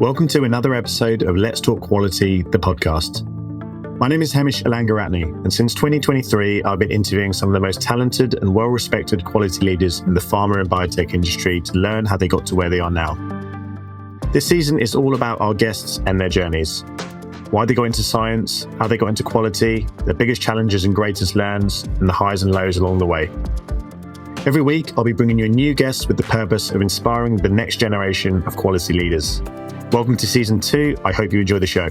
Welcome to another episode of Let's Talk Quality, the podcast. My name is Hamish Alangaratne, and since 2023, I've been interviewing some of the most talented and well-respected quality leaders in the pharma and biotech industry to learn how they got to where they are now. This season is all about our guests and their journeys. Why they got into science, how they got into quality, their biggest challenges and greatest learns, and the highs and lows along the way. Every week, I'll be bringing you a new guest with the purpose of inspiring the next generation of quality leaders. Welcome to Season 2. I hope you enjoy the show.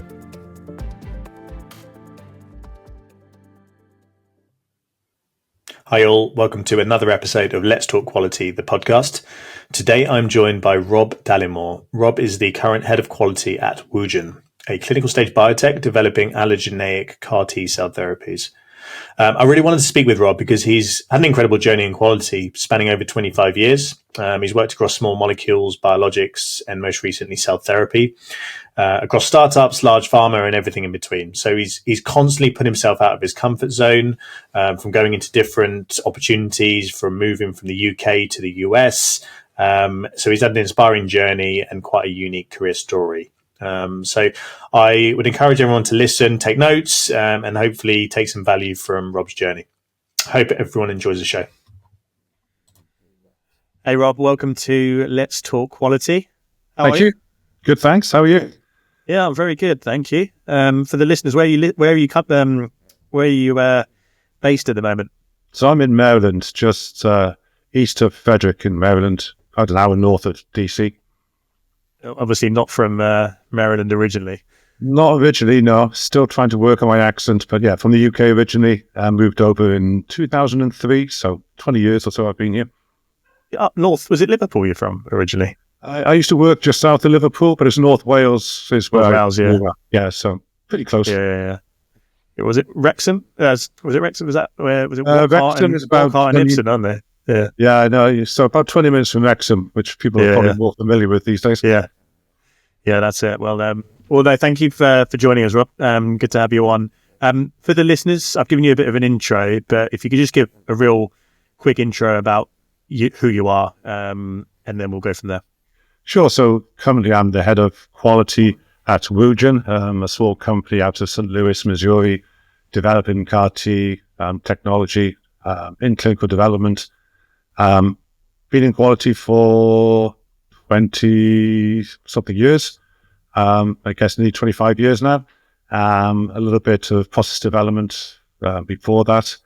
Hi all, welcome to another episode of Let's Talk Quality, the podcast. Today I'm joined by Rob Dallimore. Rob is the current head of quality at Wugen, a clinical stage biotech developing allogeneic CAR T cell therapies. I really wanted to speak with Rob because he's had an incredible journey in quality spanning over 25 years. He's worked across small molecules, biologics, and most recently cell therapy, across startups, large pharma, and everything in between. So he's constantly put himself out of his comfort zone, from going into different opportunities, from moving from the UK to the US. So he's had an inspiring journey and quite a unique career story. So I would encourage everyone to listen, take notes, and hopefully take some value from Rob's journey. I hope everyone enjoys the show. Hey, Rob, welcome to Let's Talk Quality. Thank you. Good, thanks. How are you? Yeah, I'm very good, thank you. For the listeners, where are you based at the moment? So I'm in Maryland, just east of Frederick in Maryland, about an hour north of DC. Obviously not from Maryland originally. Not originally, no. Still trying to work on my accent, but yeah, from the UK originally. Moved over in 2003, so 20 years or so I've been here. Up north, was it Liverpool you're from originally? I used to work just south of Liverpool, but it's North Wales is where Wales, yeah. Yeah, so pretty close. Yeah. Was it Wrexham? Was it Wrexham? Was that where was it? Wrexham is about Ipswich, aren't they? Yeah. Yeah, I know. So about 20 minutes from Wrexham, which people are probably more familiar with these days. Yeah, that's it. Well, no, thank you for joining us, Rob. Good to have you on. For the listeners, I've given you a bit of an intro, but if you could just give a real quick intro about who you are, and then we'll go from there. Sure. So currently I'm the head of quality at Wugen, a small company out of St. Louis, Missouri, developing CAR T technology in clinical development. Been in quality for 20-something years. I guess nearly 25 years now. A little bit of process development before that.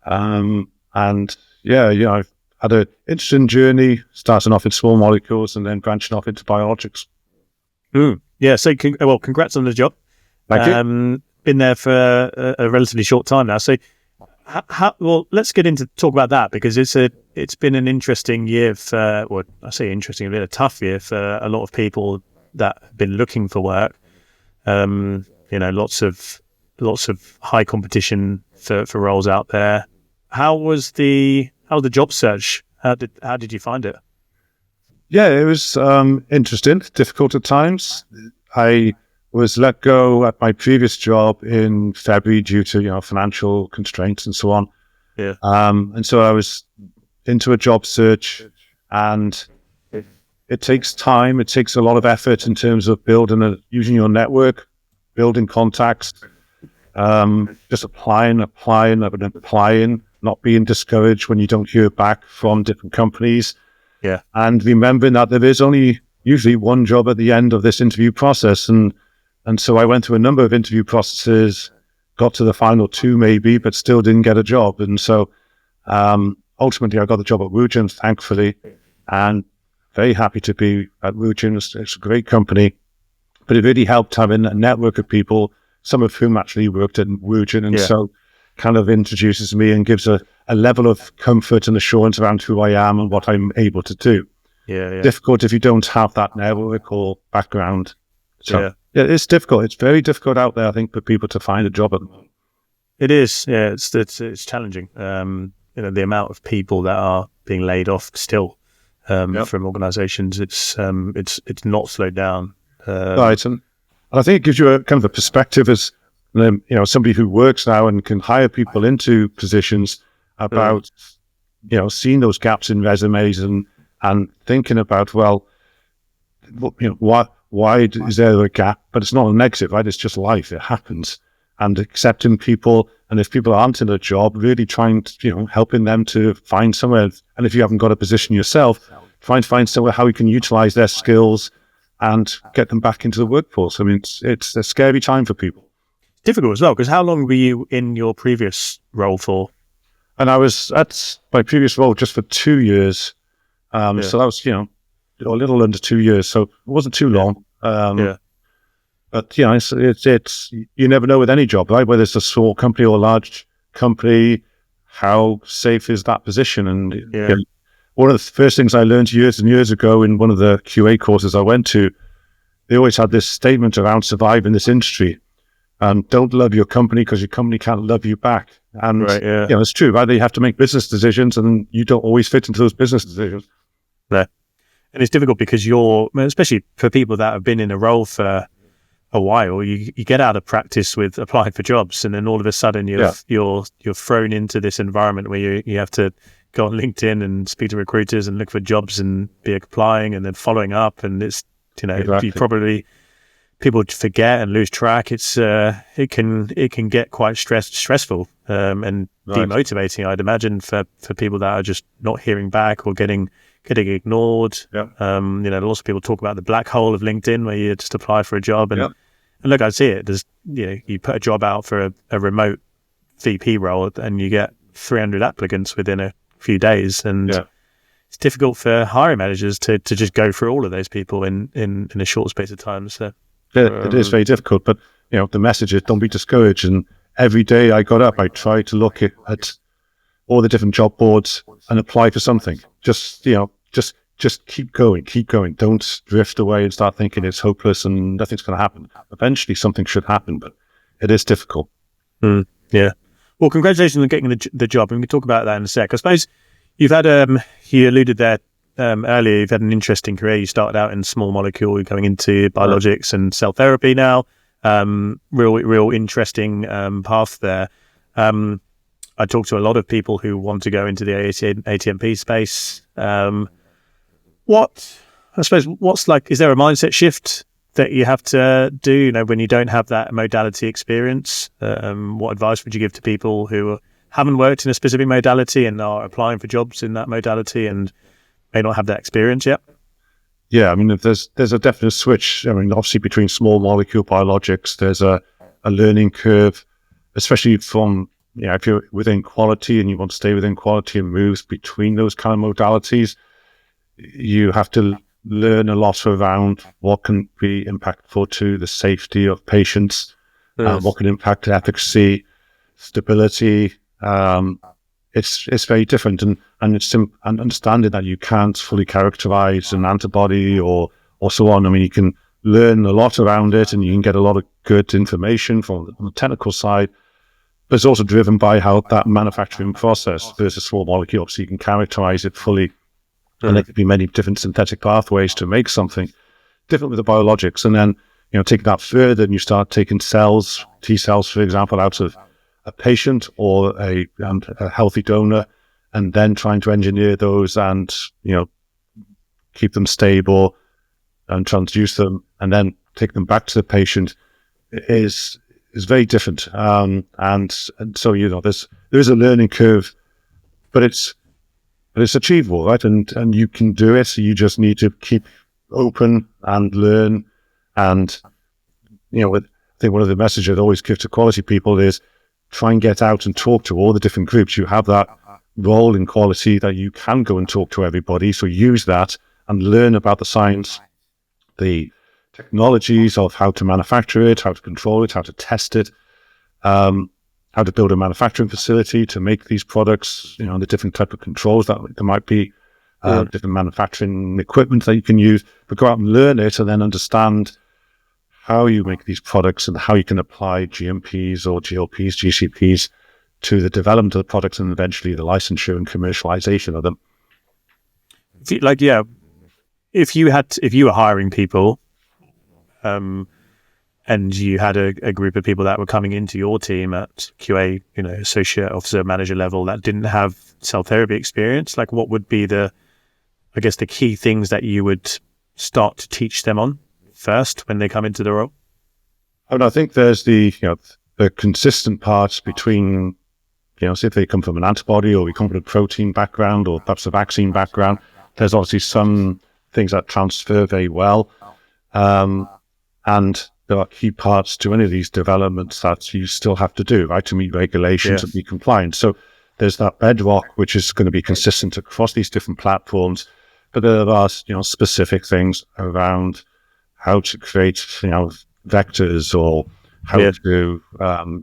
And yeah, I've had an interesting journey, starting off in small molecules and then branching off into biologics. Yeah, so congrats on the job. Thank you. Been there for a relatively short time now. So, let's get into talk about that because it's been an interesting year for, well, I say interesting, a bit of a tough year for a lot of people that have been looking for work. Lots of high competition for roles out there. How was the job search? How did you find it? Yeah, it was interesting, difficult at times. I was let go at my previous job in February due to financial constraints and so on. Yeah. And so I was into a job search, and it takes time. It takes a lot of effort in terms of using your network, building contacts, just applying, not being discouraged when you don't hear back from different companies. Yeah. And remembering that there is only usually one job at the end of this interview process. And so I went through a number of interview processes, got to the final two maybe, but still didn't get a job. And so ultimately I got the job at Wugen, thankfully, and very happy to be at Wugen. It's a great company, but it really helped having a network of people, some of whom actually worked at Wugen. And so kind of introduces me and gives a level of comfort and assurance around who I am and what I'm able to do. Yeah. Difficult if you don't have that network or background. So yeah, it's difficult. It's very difficult out there, I think, for people to find a job at the moment. It is. Yeah, it's challenging. The amount of people that are being laid off still from organisations. It's not slowed down. Right, and I think it gives you a kind of a perspective as somebody who works now and can hire people into positions about seeing those gaps in resumes and thinking about, well, is there a gap? But it's not a negative, right? It's just life. It happens. And accepting people, and if people aren't in a job, really trying to, helping them to find somewhere. And if you haven't got a position yourself, trying to find somewhere how you can utilize their skills and get them back into the workforce. I mean, it's a scary time for people. Difficult as well, because how long were you in your previous role for? And I was at my previous role just for 2 years. So that was, a little under 2 years. So it wasn't too long. But, it's you never know with any job, right? Whether it's a small company or a large company, how safe is that position? And one of the first things I learned years and years ago in one of the QA courses I went to, they always had this statement around surviving this industry. Don't love your company because your company can't love you back. And it's true, right? You have to make business decisions, and you don't always fit into those business decisions. No. And it's difficult because especially for people that have been in a role for a while, you get out of practice with applying for jobs, and then all of a sudden you're thrown into this environment where you have to go on LinkedIn and speak to recruiters and look for jobs and be applying and then following up. And it's, exactly. People forget and lose track. It's it can get quite stressful and demotivating, I'd imagine, for people that are just not hearing back or getting ignored. Lots of people talk about the black hole of LinkedIn where you just apply for a job and look, I see it. There's you put a job out for a remote VP role and you get 300 applicants within a few days, and it's difficult for hiring managers to just go through all of those people in a short space of time. So. It is very difficult, but the message is don't be discouraged. And every day I got up, I tried to look at all the different job boards and apply for something. Just keep going. Don't drift away and start thinking it's hopeless and nothing's going to happen. Eventually something should happen, but it is difficult. Yeah. Well, congratulations on getting the job, and we can talk about that in a sec. I suppose you've had, you alluded there earlier, you've had an interesting career. You started out in small molecule, you're going into biologics and cell therapy now. Real interesting path there. I talk to a lot of people who want to go into the ATMP space. Is there a mindset shift that you have to do, when you don't have that modality experience? What advice would you give to people who haven't worked in a specific modality and are applying for jobs in that modality and may not have that experience yet? Yeah, I mean, there's a definite switch. I mean, obviously between small molecule biologics, there's a learning curve, especially from, if you're within quality and you want to stay within quality and moves between those kind of modalities, you have to learn a lot around what can be impactful to the safety of patients, what can impact efficacy, stability. It's very different, and it's and understanding that you can't fully characterize an antibody or so on. I mean, you can learn a lot around it, and you can get a lot of good information from the technical side, but it's also driven by how that manufacturing process versus small molecule. So you can characterize it fully, and there could be many different synthetic pathways to make something different with the biologics. And then, take that further, and you start taking cells, T cells, for example, out of a patient or a healthy donor, and then trying to engineer those and keep them stable and transduce them and then take them back to the patient is very different. And so there is a learning curve, but it's achievable, right? And you can do it. So you just need to keep open and learn. And I think one of the messages I'd always give to quality people is try and get out and talk to all the different groups. You have that role in quality that you can go and talk to everybody. So use that and learn about the science, the technologies of how to manufacture it, how to control it, how to test it, how to build a manufacturing facility to make these products, the different type of controls that there might be, different manufacturing equipment that you can use, but go out and learn it and then understand how you make these products and how you can apply GMPs or GLPs, GCPs to the development of the products and eventually the licensure and commercialization of them. If you were hiring people, and you had a group of people that were coming into your team at QA, associate officer, manager level that didn't have cell therapy experience, what would be the key things that you would start to teach them on first when they come into the role? And I think there's the consistent parts between, say if they come from an antibody or we come from a protein background or perhaps a vaccine background, there's obviously some things that transfer very well. And there are key parts to any of these developments that you still have to do, right, to meet regulations and be compliant. So there's that bedrock, which is going to be consistent across these different platforms. But there are, specific things around how to create, vectors or how to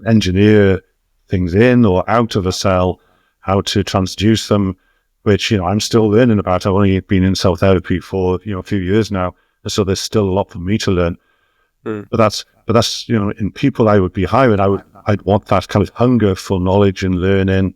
engineer things in or out of a cell, how to transduce them, which, I'm still learning about. I've only been in cell therapy for, a few years now. And so there's still a lot for me to learn. But that's, in people I would be hiring, I'd want that kind of hunger for knowledge and learning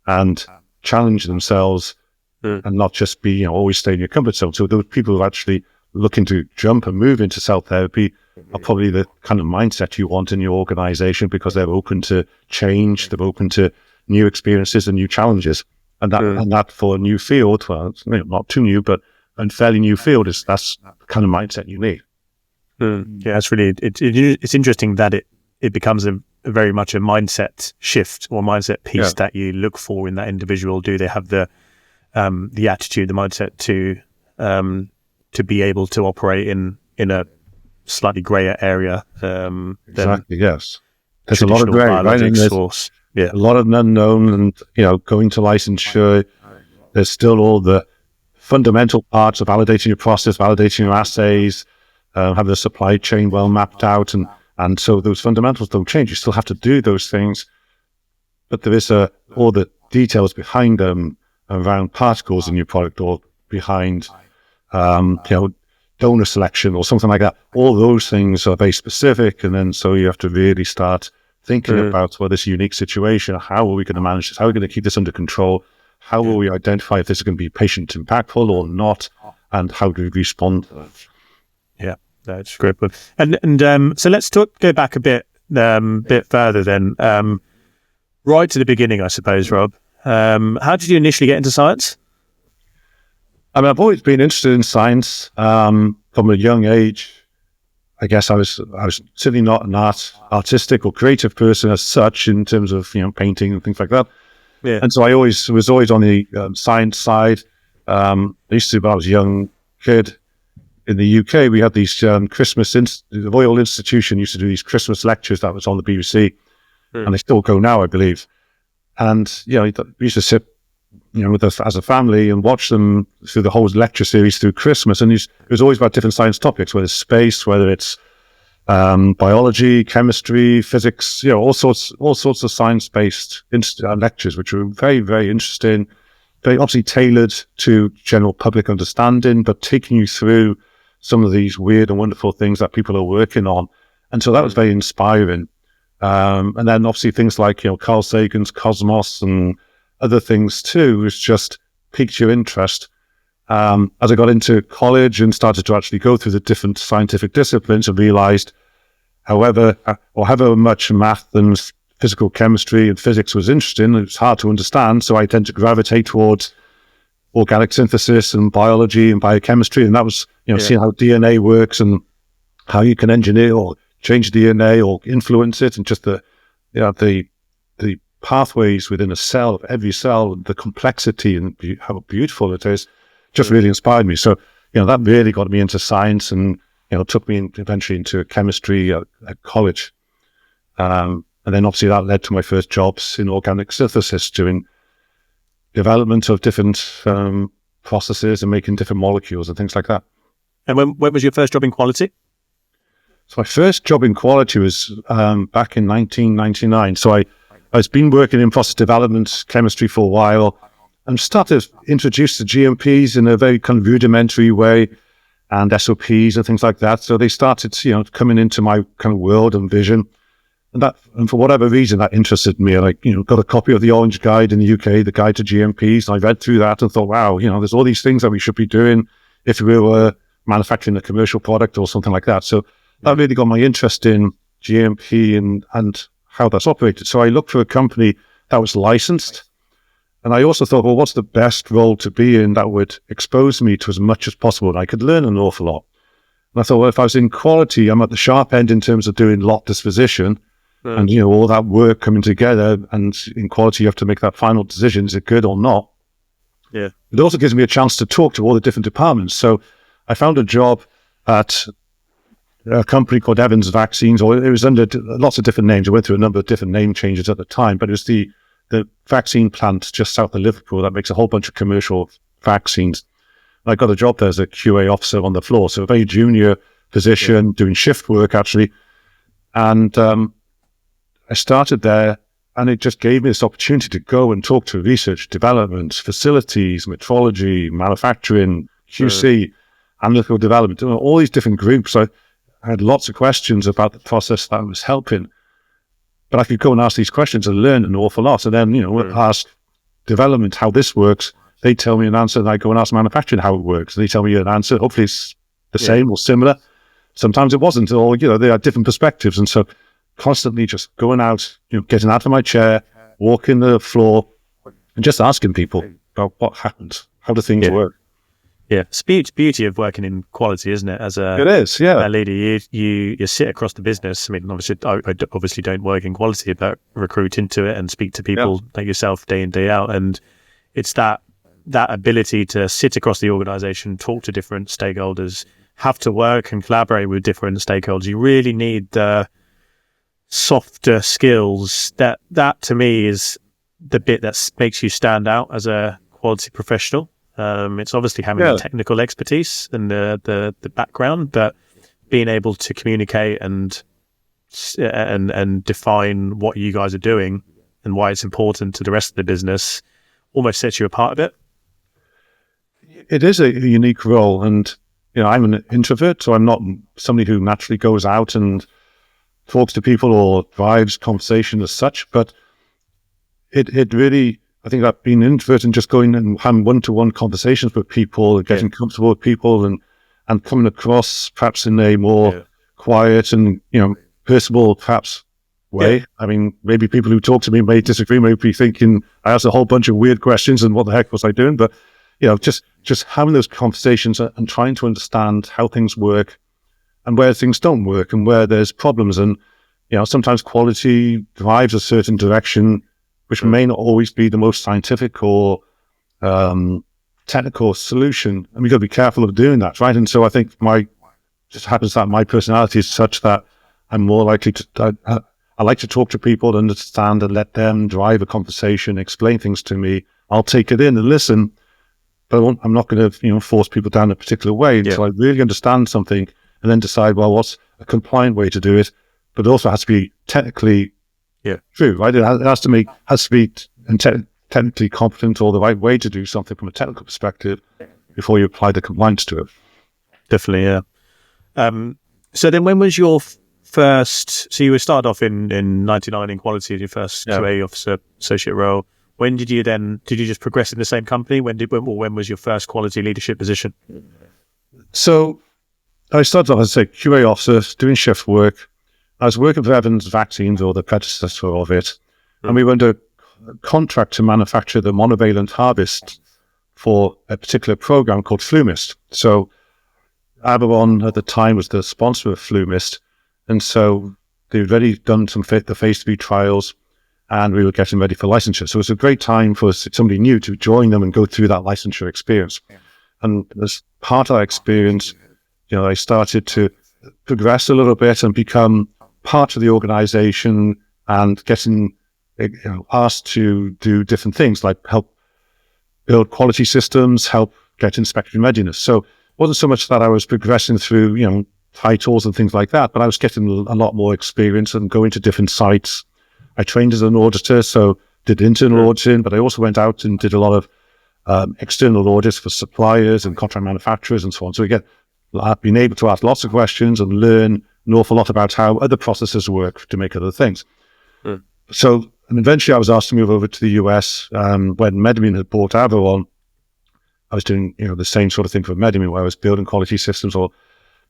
and challenge themselves and not just be, always stay in your comfort zone. So those people who are actually looking to jump and move into cell therapy are probably the kind of mindset you want in your organization, because they're open to change, they're open to new experiences and new challenges. And that for a new field, well, it's not too new, but a fairly new field, that's the kind of mindset you need. Yeah, it's really, it's interesting that it becomes a very much a mindset shift or mindset piece that you look for in that individual. Do they have the attitude, the mindset to be able to operate in a slightly grayer area? Exactly. Yes, there's a lot of gray, right? And there's a lot of unknown, and going to licensure, there's still all the fundamental parts of validating your process, validating your assays, have the supply chain well mapped out, and so those fundamentals don't change. You still have to do those things, but there is all the details behind them around particles in your product, or behind donor selection or something like that. All those things are very specific, and then so you have to really start thinking about this unique situation. How are we going to manage this? How are we going to keep this under control? How will we identify if this is going to be patient impactful or not? And how do we respond to that? Yeah, that's great. And so let's go back a bit further then, right to the beginning, I suppose, Rob. How did you initially get into science? I mean, I've always been interested in science from a young age. I guess I was certainly not an artistic or creative person as such in terms of painting and things like that. Yeah. And so I was always on the science side. I used to, when I was a young kid in the UK, we had these the Royal Institution used to do these Christmas lectures that was on the BBC, and they still go now, I believe. And we used to sit, with us as a family and watch them through the whole lecture series through Christmas. And it was always about different science topics, whether it's space, whether it's biology, chemistry, physics, all sorts of science-based lectures, which were very, very interesting, very obviously tailored to general public understanding, but taking you through some of these weird and wonderful things that people are working on. And so that was very inspiring. And then obviously things like, Carl Sagan's Cosmos and other things too, which just piqued your interest. As I got into college and started to actually go through the different scientific disciplines, I realized however much math and physical chemistry and physics was interesting, it was hard to understand. So I tend to gravitate towards organic synthesis and biology and biochemistry. And that was, seeing how DNA works and how you can engineer or change DNA or influence it, and just the pathways within a cell, of every cell, the complexity and how beautiful it is, just really inspired me. So, that really got me into science, and, took me eventually into chemistry at college. And then obviously that led to my first jobs in organic synthesis, doing development of different processes and making different molecules and things like that. And when was your first job in quality? So my first job in quality was back in 1999. So I was been working in process development chemistry for a while, and started introduced to GMPs in a very kind of rudimentary way, and SOPs and things like that. So they started, coming into my kind of world and vision, and for whatever reason that interested me. I got a copy of the Orange Guide in the UK, the Guide to GMPs, and I read through that and thought, wow, there's all these things that we should be doing if we were manufacturing a commercial product or something like that. So that really got my interest in GMP and how that's operated. So I looked for a company that was licensed. And I also thought, well, what's the best role to be in that would expose me to as much as possible? And I could learn an awful lot. And I thought, well, if I was in quality, I'm at the sharp end in terms of doing lot disposition and, all that work coming together. And in quality, you have to make that final decision. Is it good or not? Yeah. It also gives me a chance to talk to all the different departments. So I found a job at a company called Evans Vaccines, or it was under lots of different names. I went through a number of different name changes at the time, but it was the vaccine plant just south of Liverpool that makes a whole bunch of commercial vaccines. I got a job there as a QA officer on the floor, so a very junior position, doing shift work actually. And I started there, and it just gave me this opportunity to go and talk to research, development, facilities, metrology, manufacturing, QC, analytical development, all these different groups. I had lots of questions about the process that I was helping, but I could go and ask these questions and learn an awful lot. And then, ask development how this works. They tell me an answer, and I go and ask manufacturing how it works. They tell me an answer. Hopefully it's the same or similar. Sometimes it wasn't, or, they had different perspectives. And so constantly just going out, getting out of my chair, walking the floor, and just asking people about what happens. How do things work? Yeah, it's beauty of working in quality, isn't it? It is, yeah. A leader, you sit across the business. I mean, obviously, I obviously don't work in quality, but recruit into it and speak to people like yourself day in, day out. And it's that ability to sit across the organization, talk to different stakeholders, have to work and collaborate with different stakeholders. You really need the softer skills. That to me is the bit that makes you stand out as a quality professional. It's obviously having the technical expertise and the background, but being able to communicate and define what you guys are doing and why it's important to the rest of the business almost sets you apart a bit. It is a unique role, and I'm an introvert, so I'm not somebody who naturally goes out and talks to people or drives conversation as such. But it really, I think that being an introvert and just going and having one-to-one conversations with people, getting comfortable with people, and coming across perhaps in a more quiet and personable perhaps way. Yeah. I mean, maybe people who talk to me may disagree, may be thinking I asked a whole bunch of weird questions and what the heck was I doing? But just having those conversations and trying to understand how things work and where things don't work and where there's problems. And sometimes quality drives a certain direction, which may not always be the most scientific or technical solution. And we've got to be careful of doing that, right? And so I think just happens that my personality is such that I'm more likely to, I like to talk to people, understand and let them drive a conversation, explain things to me. I'll take it in and listen, but I'm not going to, force people down a particular way until I really understand something and then decide, well, what's a compliant way to do it? But it also has to be technically true, right? It has to be technically competent or the right way to do something from a technical perspective before you apply the compliance to it. Definitely, yeah. So then when was your first, so you were started off in 99 in quality, your first QA officer associate role. When did you just progress in the same company? When was your first quality leadership position? So I started off as a QA officer doing shift work. I was working for Evans Vaccines, or the predecessor of it, and we went a contract to manufacture the monovalent harvest for a particular program called FluMist. So Aberon at the time was the sponsor of FluMist, and so they'd already done the phase 3 trials, and we were getting ready for licensure. So it was a great time for somebody new to join them and go through that licensure experience. And as part of that experience, I started to progress a little bit and become part of the organization and getting asked to do different things like help build quality systems, help get inspection readiness. So it wasn't so much that I was progressing through, titles and things like that, but I was getting a lot more experience and going to different sites. I trained as an auditor, so did internal auditing, but I also went out and did a lot of external audits for suppliers and contract manufacturers and so on. So again, I've been able to ask lots of questions and learn an awful lot about how other processes work to make other things. So, and eventually I was asked to move over to the US when Medimine had bought Aberon. I was doing, the same sort of thing for Medimine, where I was building quality systems or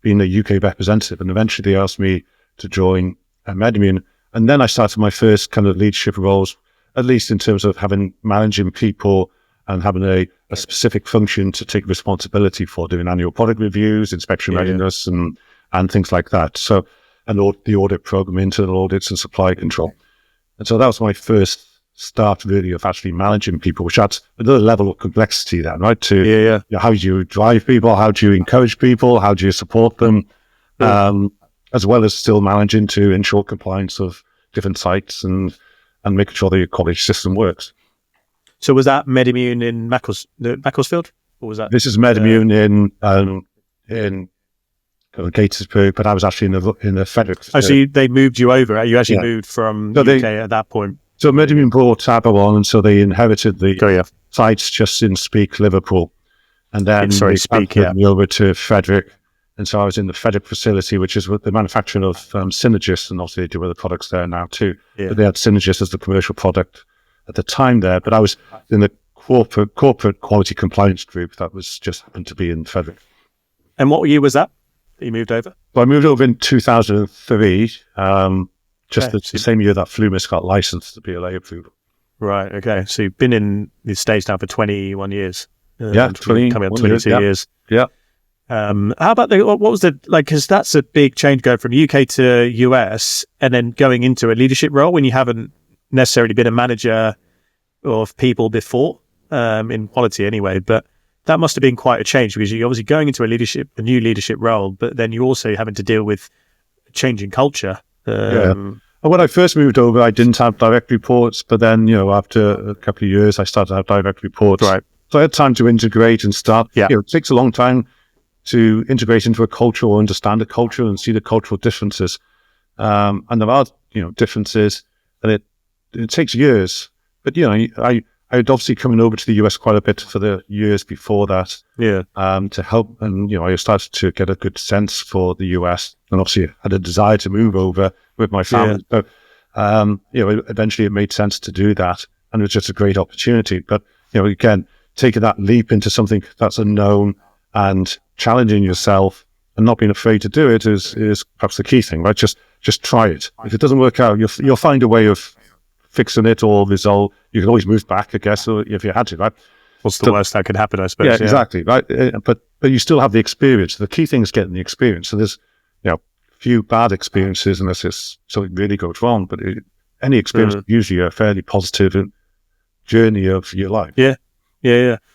being a UK representative. And eventually they asked me to join Medimine. And then I started my first kind of leadership roles, at least in terms of managing people and having a specific function to take responsibility for doing annual product reviews, inspection readiness, and things like that. So, and the audit program, internal audits and supply control. And so that was my first start really of actually managing people, which adds another level of complexity then, right? To you know, how do you drive people? How do you encourage people? How do you support them? As well as still managing to ensure compliance of different sites and making sure the quality system works. So was that MedImmune in Macclesfield? Or was that? This is MedImmune in Gatesburg, but I was actually in the Frederick. Oh, so they moved you over. You actually moved from UK at that point. So MedImmune brought Tabo on, and so they inherited the sites just in Speak, Liverpool, and then they moved me over to Frederick. And so I was in the Frederick facility, which is the manufacturing of Synergist, and also they do other products there now too. Yeah. But they had Synergist as the commercial product at the time there. But I was in the corporate quality compliance group that was just happened to be in Frederick. And what year was that you moved over? Well, I moved over in 2003, just the same year that Flumis got licensed to BLA approval. Right, okay. So you've been in the States now for 21 years. Coming up 22 years. Yeah. How about what was because that's a big change going from UK to US and then going into a leadership role when you haven't necessarily been a manager of people before, in quality anyway, but that must have been quite a change because you're obviously going into a new leadership role, but then you're also having to deal with changing culture. And when I first moved over, I didn't have direct reports, but then, after a couple of years, I started to have direct reports. Right. So I had time to integrate and start. Yeah. It takes a long time to integrate into a culture or understand a culture and see the cultural differences. And there are, differences, and it takes years. But, I had obviously coming over to the US quite a bit for the years before that. Yeah. To help, and, I started to get a good sense for the US, and obviously had a desire to move over with my family. Yeah. So, eventually it made sense to do that, and it was just a great opportunity. But, again, taking that leap into something that's unknown and challenging yourself and not being afraid to do it is perhaps the key thing, right? Just try it. If it doesn't work out, you'll find a way of fixing it or resolve. You can always move back, I guess, or if you had to, right? What's the worst that could happen, I suppose? Yeah, exactly, right? But you still have the experience. The key thing is getting the experience. So there's, few bad experiences unless it's something really goes wrong, but any experience is usually a fairly positive journey of your life. Yeah.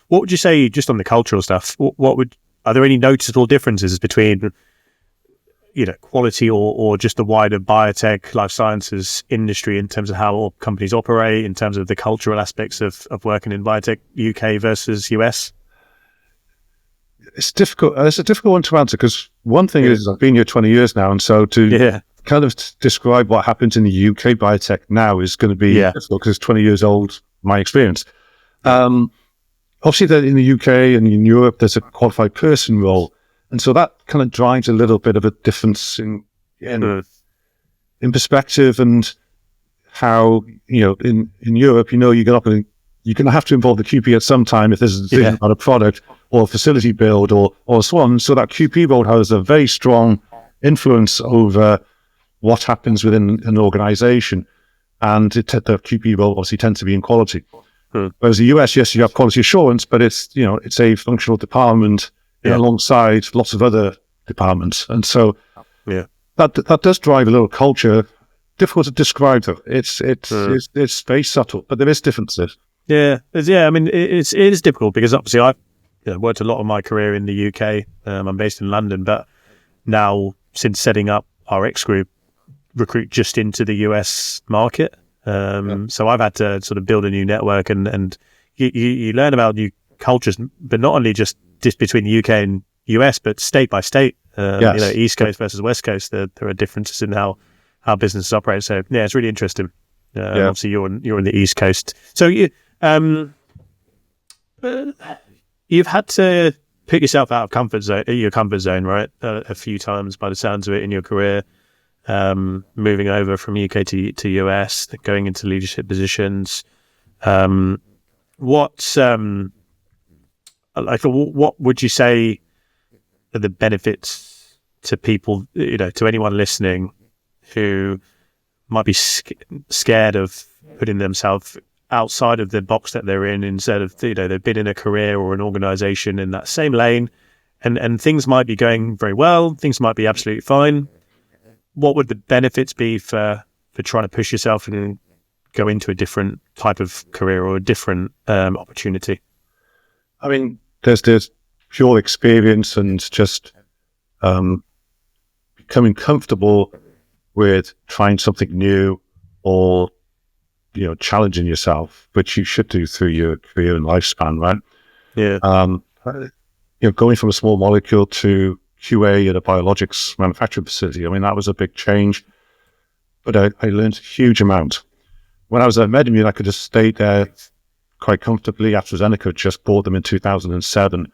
What would you say, just on the cultural stuff, are there any noticeable differences between, quality or just the wider biotech, life sciences industry in terms of how all companies operate, in terms of the cultural aspects of working in biotech, UK versus US? It's difficult. It's a difficult one to answer because one thing is I've been here 20 years now, and so to kind of describe what happens in the UK biotech now is going to be difficult because it's 20 years old, my experience. Obviously, in the UK and in Europe, there's a qualified person role, and so that kind of drives a little bit of a difference in perspective and how in Europe, you're going to have to involve the QP at some time if there's a decision about a product or a facility build or so on. So that QP role has a very strong influence over what happens within an organization, and the QP role obviously tends to be in quality. Whereas the US, yes, you have quality assurance, but it's it's a functional department alongside lots of other departments, and so that does drive a little culture. Difficult to describe though. It's very subtle, but there is differences. Yeah. I mean, it is difficult because obviously I've worked a lot of my career in the UK. I'm based in London, but now since setting up our X group, recruit just into the US market. So I've had to sort of build a new network and you learn about new cultures, but not only just between the UK and US, but state by state, East Coast versus West Coast, there are differences in how businesses operate. So it's really interesting. Obviously you're on the East Coast. So you've had to put yourself out of your comfort zone, right? A few times by the sounds of it in your career. Moving over from UK to US, going into leadership positions. What would you say are the benefits to people, to anyone listening who might be scared of putting themselves outside of the box that they're in, instead of, they've been in a career or an organization in that same lane, and things might be going very well, things might be absolutely fine. What would the benefits be for trying to push yourself and go into a different type of career or a different opportunity? I mean, there's pure experience and just becoming comfortable with trying something new or, challenging yourself, which you should do through your career and lifespan, right? Yeah. Going from a small molecule to QA at a biologics manufacturing facility, I mean, that was a big change, but I learned a huge amount. When I was at MedImmune, I could have stayed there quite comfortably. AstraZeneca just bought them in 2007.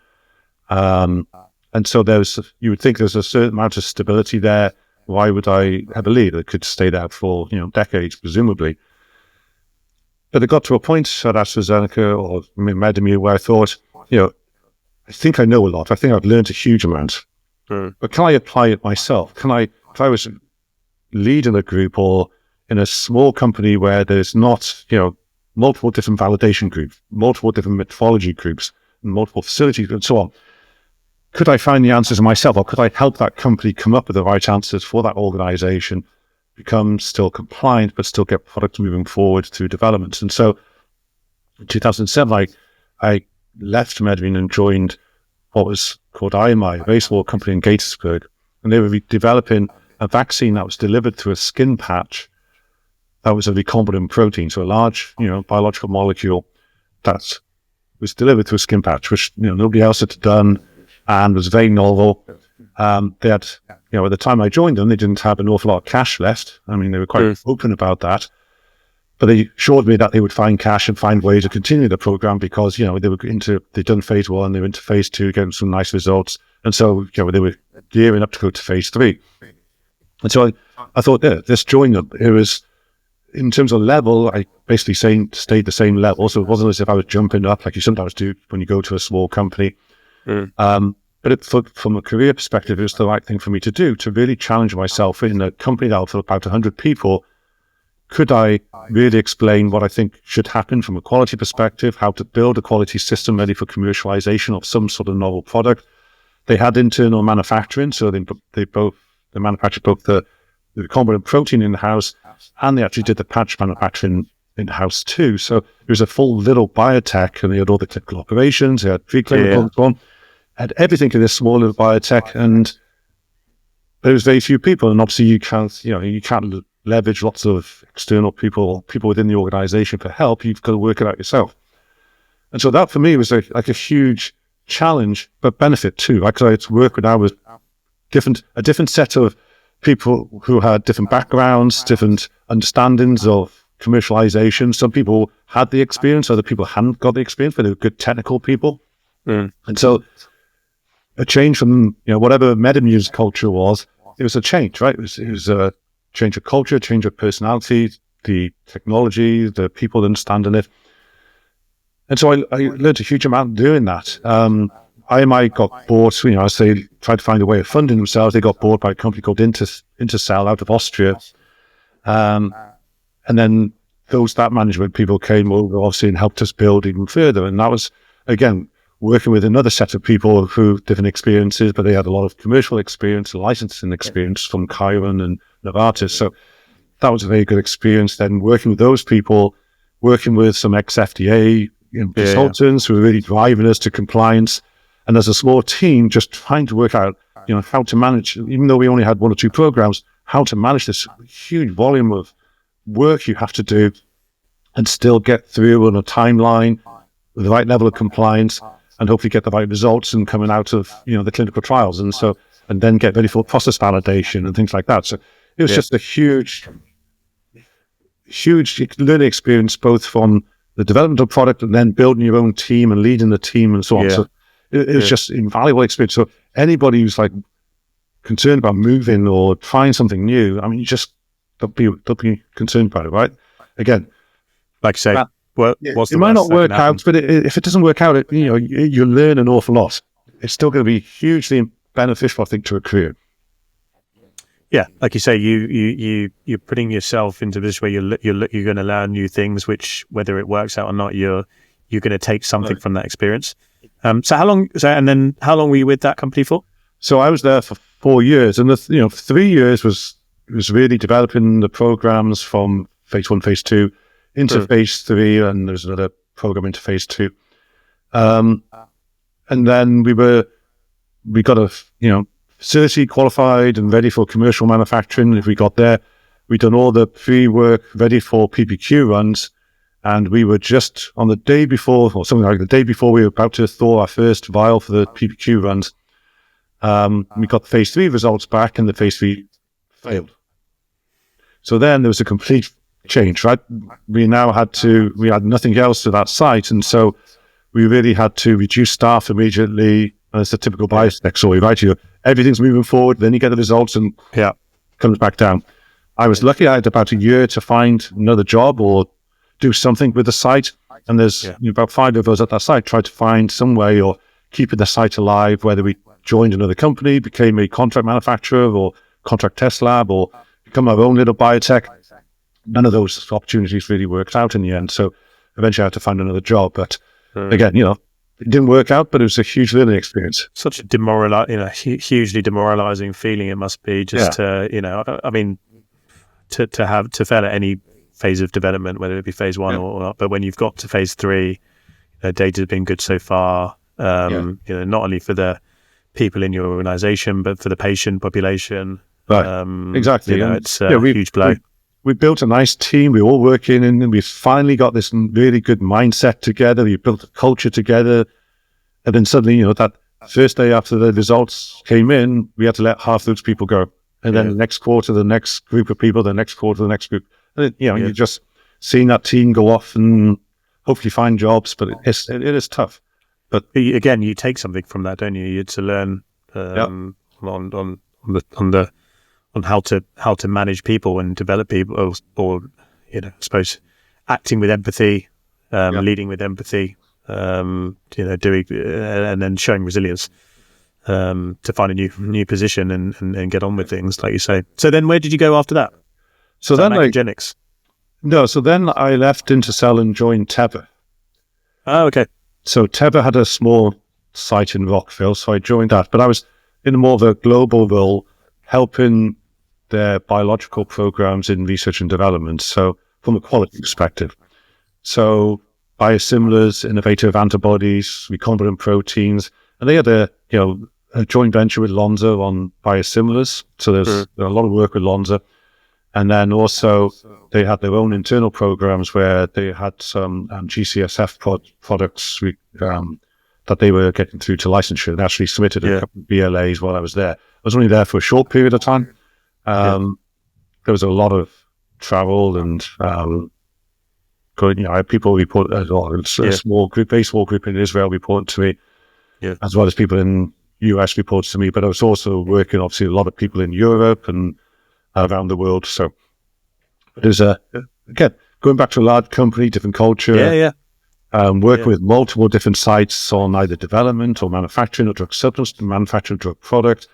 And so you would think there's a certain amount of stability there. Why would I ever leave? I could stay there for, decades, presumably. But it got to a point at AstraZeneca or MedImmune where I thought, I think I know a lot. I think I've learned a huge amount. But can I apply it myself? If I was leading a group or in a small company where there's not, multiple different validation groups, multiple different metrology groups, multiple facilities and so on, could I find the answers myself, or could I help that company come up with the right answers for that organization, become still compliant, but still get products moving forward through development? And so in 2007, I left MedImmune and joined what was called IMI, a very small company in Gaithersburg. And they were developing a vaccine that was delivered through a skin patch that was a recombinant protein, so a large, biological molecule that was delivered through a skin patch, which, nobody else had done and was very novel. They had, at the time I joined them, they didn't have an awful lot of cash left. I mean, they were quite open about that. But they assured me that they would find cash and find ways to continue the program because, they'd done phase 1, they were into phase 2, getting some nice results. And so, they were gearing up to go to phase 3. And so I thought, let's join them. It was, in terms of level, I basically stayed the same level. So it wasn't as if I was jumping up like you sometimes do when you go to a small company. But from a career perspective, it was the right thing for me to do, to really challenge myself in a company that for about 100 people. Could I really explain what I think should happen from a quality perspective, how to build a quality system ready for commercialization of some sort of novel product? They had internal manufacturing, so they manufactured both the recombinant protein in-house, and they actually did the patch manufacturing in-house too. So it was a full little biotech, and they had all the clinical operations, they had preclinical and so on, had everything in this small little biotech, and there was very few people. And obviously you can't leverage lots of external people within the organization for help. You've got to work it out yourself. And so that for me was like a huge challenge, but benefit too. Because I had to work with a different set of people who had different backgrounds, different understandings of commercialization. Some people had the experience, other people hadn't got the experience, but they were good technical people. And so a change from whatever MedImmune's culture was, it was a change, right? It was a change of culture, change of personality, the technology, the people understanding it. And so I learned a huge amount doing that. IMI got bought, as they tried to find a way of funding themselves, they got bought by a company called Intercell out of Austria. And then that management people came over, obviously, and helped us build even further. And that was, again, working with another set of people who different experiences, but they had a lot of commercial experience, licensing experience from Chiron and Novartis. So that was a very good experience. Then working with those people, working with some ex-FDA consultants who were really driving us to compliance. And as a small team, just trying to work out, how to manage, even though we only had 1 or 2 programs, how to manage this huge volume of work you have to do and still get through on a timeline with the right level of compliance and hopefully get the right results and coming out of, the clinical trials. And then get ready for process validation and things like that. So it was just a huge learning experience, both from the development of product and then building your own team and leading the team and so on. So it was just invaluable experience. So anybody who's like concerned about moving or trying something new, I mean, you just don't be concerned about it, right? Again, like I say, it might not work out, but if it doesn't work out, you learn an awful lot. It's still going to be hugely beneficial, I think, to a career. like you say, you're putting yourself into this where you're going to learn new things, which whether it works out or not, you're going to take something from that experience. So how long were you with that company for? So I was there for 4 years, and 3 years was really developing the programs from phase 1, phase 2 into phase 3, and there's another program into phase 2. And then we got facility qualified and ready for commercial manufacturing. If we got there, we'd done all the pre-work ready for PPQ runs, and we were just on the day before, or something like the day before, we were about to thaw our first vial for the PPQ runs. We got the phase 3 results back, and the phase 3 failed. So then there was a complete change, right? We had nothing else at that site, and so we really had to reduce staff immediately. And it's the typical biotech story, right? Everything's moving forward, then you get the results, and comes back down. I was lucky; I had about a year to find another job or do something with the site. And there's about 5 of us at that site tried to find some way or keeping the site alive, whether we joined another company, became a contract manufacturer or contract test lab, or become our own little biotech. None of those opportunities really worked out in the end. So eventually I had to find another job. But again, it didn't work out, but it was a huge learning experience. Such a hugely demoralizing feeling it must be to fail at any phase of development, whether it be phase 1 or not. But when you've got to phase 3, data's been good so far, not only for the people in your organization, but for the patient population. Right. Exactly. It's a huge blow. We built a nice team. We were all working, and we finally got this really good mindset together. We built a culture together. And then suddenly, that first day after the results came in, we had to let half those people go. And then the next quarter, the next group of people, the next quarter, the next group. And you're just seeing that team go off and hopefully find jobs, but it is tough. But again, you take something from that, don't you? You to learn on how to manage people and develop people, or I suppose acting with empathy, leading with empathy, doing and then showing resilience to find a new position and get on with things, like you say. So then, where did you go after that? So then Macrogenics. So then I left Intercell and joined Teva. Oh, okay. So Teva had a small site in Rockville, so I joined that. But I was in more of a global role, helping their biological programs in research and development. So from a quality perspective. So biosimilars, innovative antibodies, recombinant proteins, and they had a joint venture with Lonza on biosimilars. So there's a lot of work with Lonza. And then also they had their own internal programs where they had some GCSF products that they were getting through to licensure, and actually submitted a couple of BLAs while I was there. I was only there for a short period of time. There was a lot of travel, and I had people report as well. It's a small group in Israel reported to me, as well as people in US reports to me. But I was also working, obviously, a lot of people in Europe and around the world. So there's again, going back to a large company, different culture. Working with multiple different sites on either development or manufacturing of drug substance, manufacturing drug product.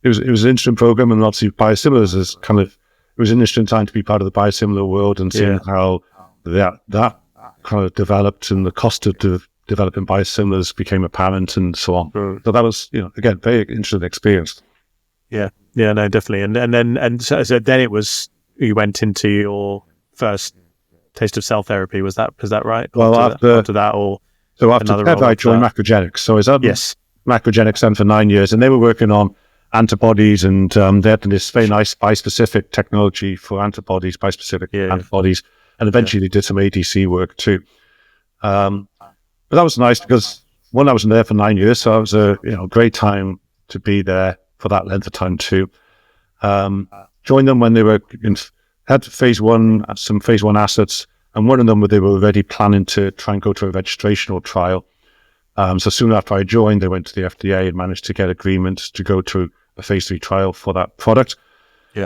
It was an interesting program, and obviously biosimilars is it was an interesting time to be part of the biosimilar world and seeing how that kind of developed, and the cost of developing biosimilars became apparent, and so on. So that was, again, very interesting experience. Yeah, no, definitely. And so then it was, you went into your first taste of cell therapy. Was that right? Well, after Teva, I joined Macrogenics. So I was at Macrogenics then for 9 years, and they were working on antibodies, and they had this very nice bispecific technology for antibodies, antibodies, and eventually they did some ADC work too. But that was nice because, one, I was there for 9 years, so it was a great time to be there for that length of time too. Joined them when they had some phase 1 assets, and one of them they were already planning to try and go to a registrational trial. So soon after I joined, they went to the FDA and managed to get agreement to go to a phase 3 trial for that product. We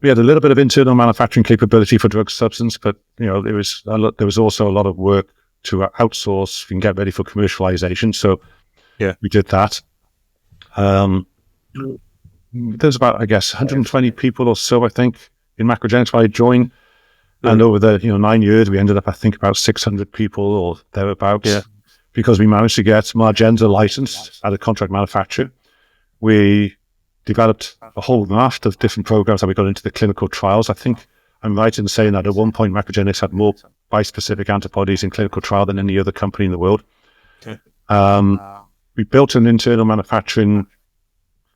had a little bit of internal manufacturing capability for drug substance, but there was also a lot of work to outsource and get ready for commercialization. So we did that. there's about, I guess, 120 people or so, I think, in macrogenics when I joined. And over the 9 years, we ended up, I think, about 600 people or thereabouts, because we managed to get Margenza licensed at a contract manufacturer. We developed a whole raft of different programs that we got into the clinical trials. I think I'm right in saying that at one point, macrogenics had more bispecific antibodies in clinical trial than any other company in the world. Okay. We built an internal manufacturing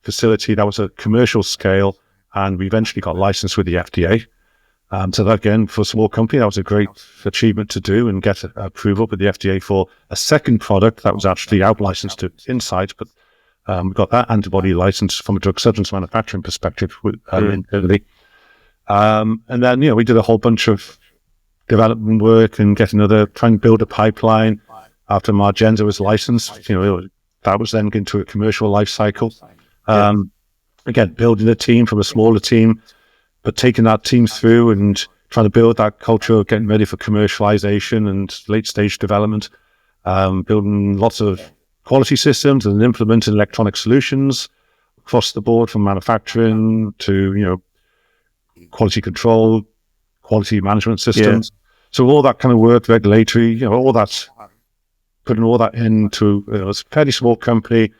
facility that was a commercial scale, and we eventually got licensed with the FDA. So that, again, for a small company, that was a great achievement to do and get approval with the FDA for a second product that was actually out-licensed to Incyte, but we got that antibody license from a drug substance manufacturing perspective internally. And then, we did a whole bunch of development work and trying to build a pipeline after Margenza was licensed. That was then into a commercial life cycle. Again, building a team from a smaller team, but taking that team through and trying to build that culture of getting ready for commercialization and late stage development, building lots of quality systems and implementing electronic solutions across the board, from manufacturing to, quality control, quality management systems. So all that kind of work, regulatory, all that's putting all that into it's a fairly small company.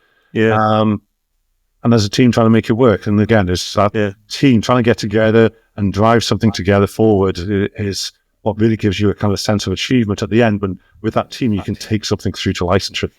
And as a team trying to make it work. And again, it's that team trying to get together and drive something together forward is what really gives you a kind of sense of achievement at the end. When with that team, you can take something through to licensure.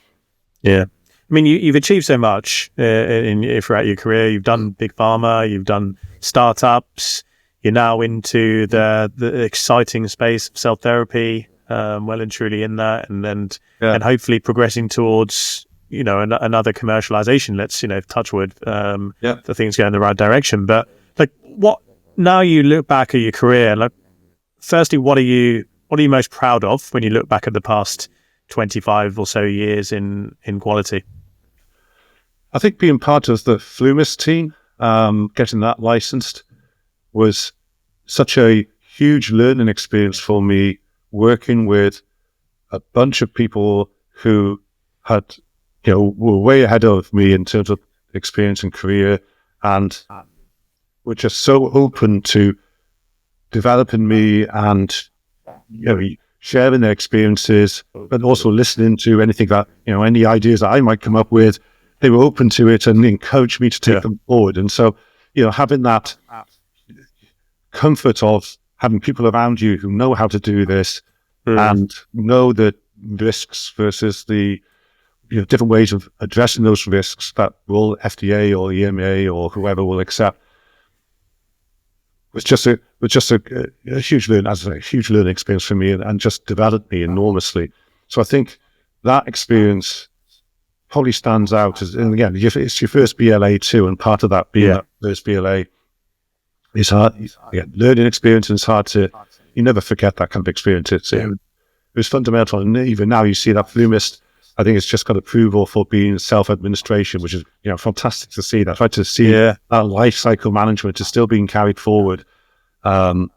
Yeah. I mean, you've achieved so much throughout your career. You've done big pharma, you've done startups, you're now into the exciting space of cell therapy, well and truly in that, and hopefully progressing towards another commercialization. Let's touch wood, the things go in the right direction. But what now you look back at your career, firstly, what are you most proud of when you look back at the past 25 or so years in quality? I think being part of the Flumis team, getting that licensed, was such a huge learning experience for me, working with a bunch of people who had were way ahead of me in terms of experience and career, and were just so open to developing me and sharing their experiences, but also listening to anything that any ideas that I might come up with. They were open to it and encouraged me to take them forward. And so having that comfort of having people around you who know how to do this and know the risks versus the different ways of addressing those risks that will FDA or EMA or whoever will accept, was just a huge learning experience for me, and just developed me enormously. So I think that experience probably stands out and again, it's your first BLA too, and part of that being that first BLA is hard. Learning experience, and it's hard to, you never forget that kind of experience. It was fundamental, and even now you see that Flumis, I think it's just got approval for being self-administration, which is fantastic to see. That's right, to see that life cycle management is still being carried forward, and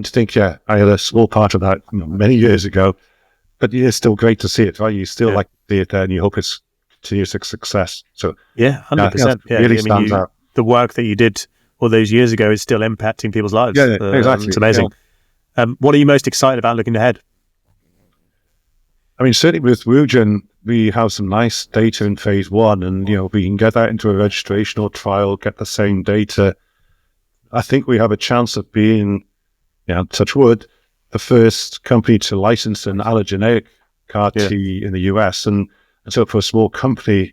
to think, I had a small part of that many years ago, but it's still great to see it. Right, you still like to see it there, and you hope it's continuous success. So 100%. Really stands out. The work that you did all those years ago is still impacting people's lives. Exactly. It's amazing. What are you most excited about looking ahead? I mean, certainly with Wugen, we have some nice data in phase 1, and we can get that into a registrational trial, get the same data. I think we have a chance of being, touch wood, the first company to license an allogeneic CAR T in the US, and so for a small company,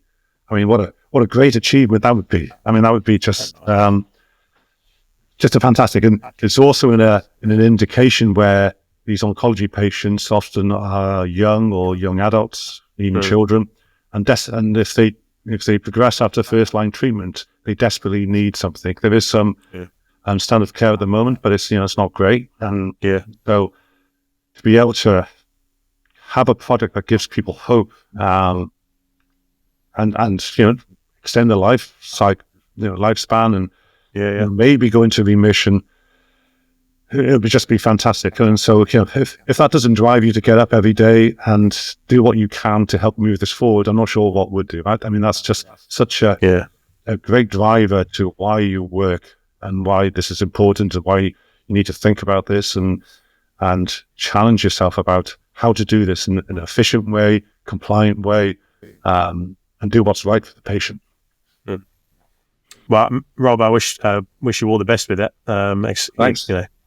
I mean, what a great achievement that would be. I mean, that would be just a fantastic, and it's also in an indication where these oncology patients often are young or young adults, even children, and if they progress after first line treatment, they desperately need something. There is some standard of care at the moment, but it's not great, and so to be able to have a product that gives people hope, and extend their lifespan, and maybe go into remission. It would just be fantastic. And so, if that doesn't drive you to get up every day and do what you can to help move this forward, I'm not sure what would do. Right? I mean, that's just such a a great driver to why you work and why this is important and why you need to think about this and challenge yourself about how to do this in an efficient way, compliant way, and do what's right for the patient. Well, Rob, I wish you all the best with it. Thanks.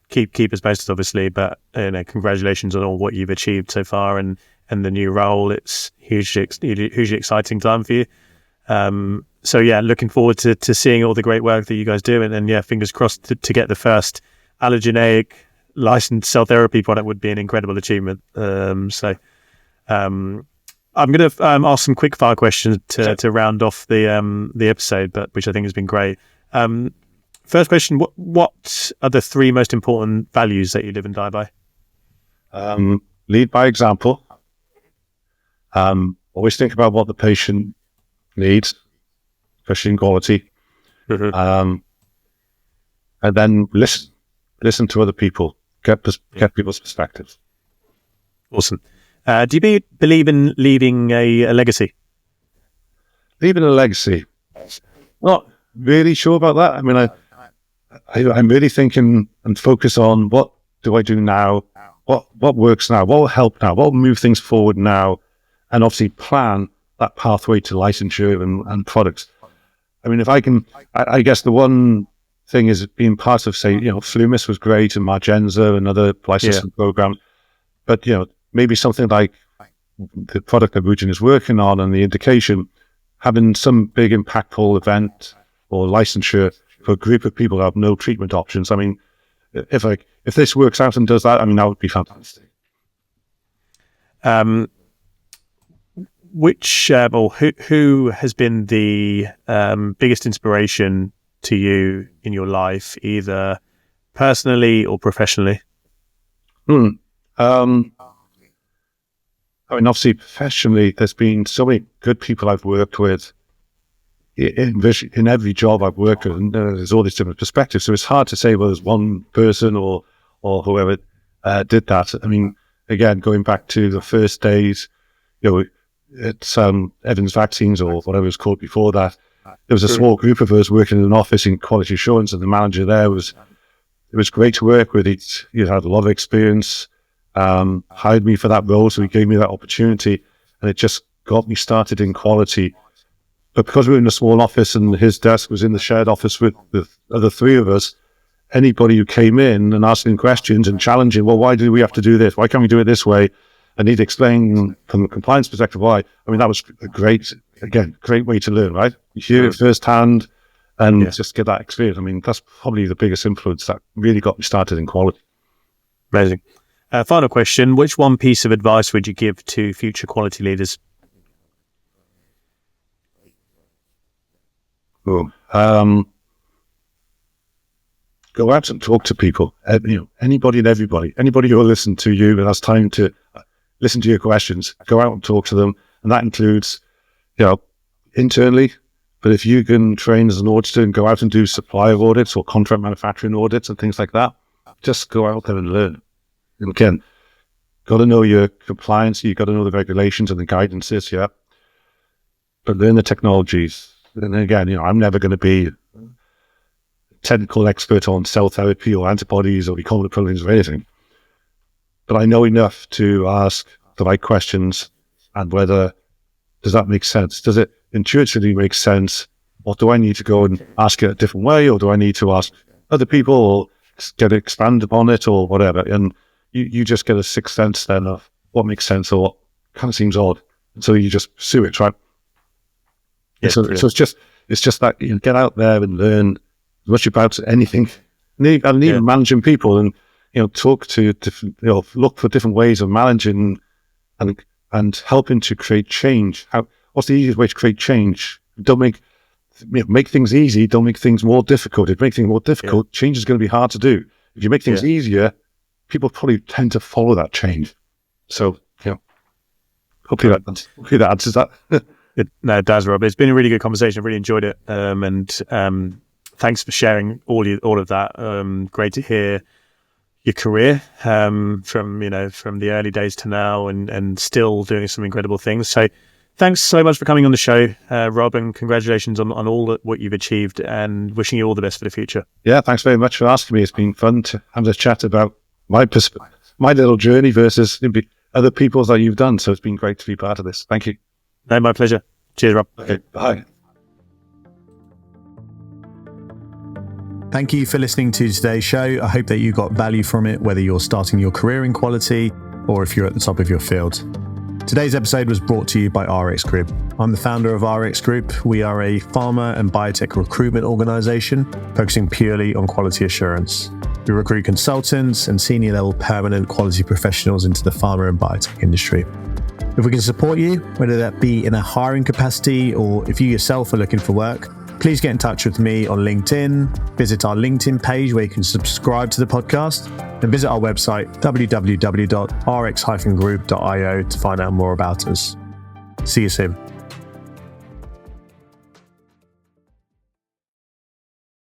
Keep us posted, obviously, but congratulations on all what you've achieved so far and the new role. It's hugely exciting time for you. So yeah, looking forward to seeing all the great work that you guys do, and yeah, fingers crossed to get the first allogeneic licensed cell therapy product would be an incredible achievement. I'm going to ask some quick fire questions to round off the episode, but which I think has been great. First question: what are the 3 most important values that you live and die by? Lead by example. Always think about what the patient needs, especially in quality. And then listen to other people. Get people's perspectives. Awesome. Do you believe in leaving a legacy? Leaving a legacy? Not really sure about that. I mean, I'm really thinking and focus on what do I do now? What works now? What will help now? What will move things forward now? And obviously plan that pathway to licensure and products. I mean, if I can, I guess the one thing is being part of, say, Flumis was great and Margenza and other licensing programs, but maybe something like the product that Wugen is working on and the indication, having some big impactful event or licensure for a group of people who have no treatment options. I mean, if this works out and does that, I mean, that would be fantastic. Who has been the biggest inspiration to you in your life, either personally or professionally? I mean, obviously, professionally, there's been so many good people I've worked with in every job I've worked with, and there's all these different perspectives. So it's hard to say, well, there's one person or whoever did that. I mean, again, going back to the first days, it's Evans Vaccines or whatever it was called before that. There was a small group of us working in an office in quality assurance, and the manager there it was great to work with. He had a lot of experience. Hired me for that role, so he gave me that opportunity, and it just got me started in quality. But because we were in a small office and his desk was in the shared office with the other 3 of us, anybody who came in and asking questions and challenging, well, why do we have to do this? Why can't we do it this way? And he'd explain from a compliance perspective why. I mean, that was a great way to learn, right? You hear it firsthand and just get that experience. I mean, that's probably the biggest influence that really got me started in quality. Amazing. Final question: which one piece of advice would you give to future quality leaders? Go out and talk to people. Anybody and everybody. Anybody who will listen to you and has time to listen to your questions. Go out and talk to them, and that includes, internally. But if you can train as an auditor and go out and do supplier audits or contract manufacturing audits and things like that, just go out there and learn. And again, got to know your compliance, you've got to know the regulations and the guidances, but learn the technologies. And again, I'm never going to be a technical expert on cell therapy or antibodies or recombinant proteins or anything. But I know enough to ask the right questions and whether, does that make sense? Does it intuitively make sense? Or do I need to go and ask it a different way? Or do I need to ask other people or get expand upon it or whatever? And you just get a sixth sense then of what makes sense or what kind of seems odd. And so you just pursue it, right? Yeah, so it's just that get out there and learn as much about anything. And even managing people and, talk to different, look for different ways of managing and helping to create change. What's the easiest way to create change? Don't make things easy. Don't make things more difficult. If you make things more difficult, change is going to be hard to do. If you make things easier, people probably tend to follow that change. So, hopefully that answers that. No, it does, Rob. It's been a really good conversation. I've really enjoyed it. And thanks for sharing all of that. Great to hear your career from the early days to now and still doing some incredible things. So Thanks so much for coming on the show, Rob, and congratulations on all what you've achieved, and wishing you all the best for the future. Yeah, thanks very much for asking me. It's been fun to have this chat about my little journey versus other people's that you've done. So it's been great to be part of this. Thank you. No, my pleasure. Cheers, Rob. Okay, bye. Thank you for listening to today's show. I hope that you got value from it, whether you're starting your career in quality or if you're at the top of your field. Today's episode was brought to you by RX Group. I'm the founder of RX Group. We are a pharma and biotech recruitment organization focusing purely on quality assurance. We recruit consultants and senior level permanent quality professionals into the pharma and biotech industry. If we can support you, whether that be in a hiring capacity or if you yourself are looking for work, please get in touch with me on LinkedIn, visit our LinkedIn page where you can subscribe to the podcast, and visit our website, www.rx-group.io, to find out more about us. See you soon.